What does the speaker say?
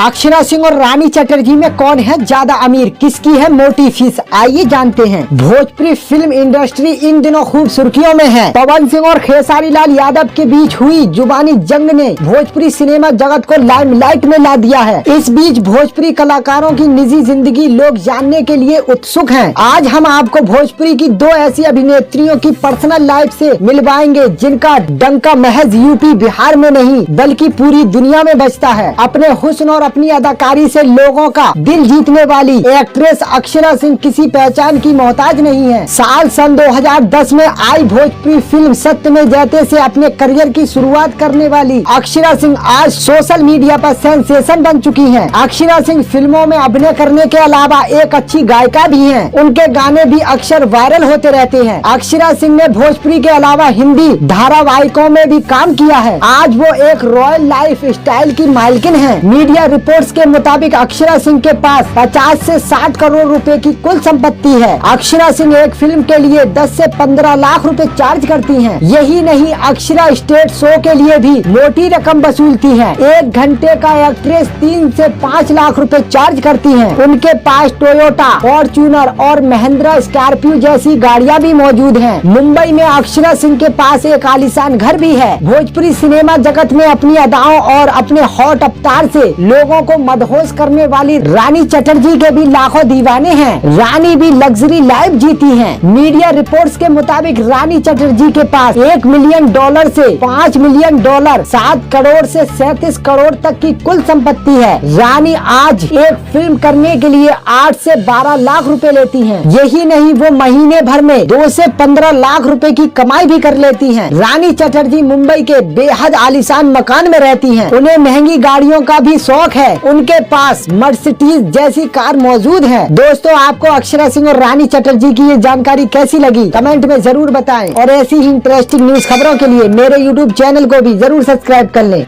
अक्षरा सिंह और रानी चटर्जी में कौन है ज्यादा अमीर, किसकी है मोटी फीस, आइए जानते हैं। भोजपुरी फिल्म इंडस्ट्री इन दिनों खूब सुर्खियों में है। पवन सिंह और खेसारी लाल यादव के बीच हुई जुबानी जंग ने भोजपुरी सिनेमा जगत को लाइमलाइट में ला दिया है। इस बीच भोजपुरी कलाकारों की निजी जिंदगी लोग जानने के लिए उत्सुक हैं। आज हम आपको भोजपुरी की दो ऐसी अभिनेत्रियों की पर्सनल लाइफ से मिलवाएंगे जिनका डंका महज यूपी बिहार में नहीं बल्कि पूरी दुनिया में बजता है। अपने हुस्न और अपनी अदाकारी से लोगों का दिल जीतने वाली एक्ट्रेस अक्षरा सिंह किसी पहचान की मोहताज नहीं है। साल सन 2010 में आई भोजपुरी फिल्म सत्य में जयते से अपने करियर की शुरुआत करने वाली अक्षरा सिंह आज सोशल मीडिया पर सेंसेशन बन चुकी हैं। अक्षरा सिंह फिल्मों में अभिनय करने के अलावा एक अच्छी गायिका भी हैं। उनके गाने भी अक्सर वायरल होते रहते हैं। अक्षरा सिंह ने भोजपुरी के अलावा हिंदी धारावाहिकों में भी काम किया है। आज वो एक रॉयल लाइफ स्टाइल की मालकिन है। मीडिया रिपोर्ट्स के मुताबिक अक्षरा सिंह के पास 50 से 60 करोड़ रुपए की कुल संपत्ति है। अक्षरा सिंह एक फिल्म के लिए 10 से 15 लाख रुपए चार्ज करती हैं। यही नहीं, अक्षरा स्टेज शो के लिए भी मोटी रकम वसूलती हैं। 1 घंटे का एक्ट्रेस 3 से 5 लाख रुपए चार्ज करती हैं। उनके पास टोयोटा, फॉर्च्यूनर और महिंद्रा स्कॉर्पियो जैसी गाड़ियां भी मौजूद हैं। मुंबई में अक्षरा सिंह के पास एक आलीशान घर भी है। भोजपुरी सिनेमा जगत में अपनी अदाओं और अपने हॉट अवतार से लोगों को मदहोश करने वाली रानी चटर्जी के भी लाखों दीवाने हैं। रानी भी लग्जरी लाइफ जीती हैं। मीडिया रिपोर्ट्स के मुताबिक रानी चटर्जी के पास $1 मिलियन से $5 मिलियन, 7 करोड़ से 37 करोड़ तक की कुल संपत्ति है। रानी आज एक फिल्म करने के लिए 8 से 12 लाख रुपए लेती हैं। यही नहीं, वो महीने भर में 2 से 15 लाख रुपए की कमाई भी कर लेती हैं। रानी चटर्जी मुंबई के बेहद आलीशान मकान में रहती हैं। उन्हें महंगी गाड़ियों का भी शौक है। उनके पास मर्सिडीज जैसी कार मौजूद है। दोस्तों, आपको अक्षरा सिंह और रानी चटर्जी की ये जानकारी कैसी लगी कमेंट में जरूर बताएं और ऐसी ही इंटरेस्टिंग न्यूज खबरों के लिए मेरे YouTube चैनल को भी जरूर सब्सक्राइब कर लें।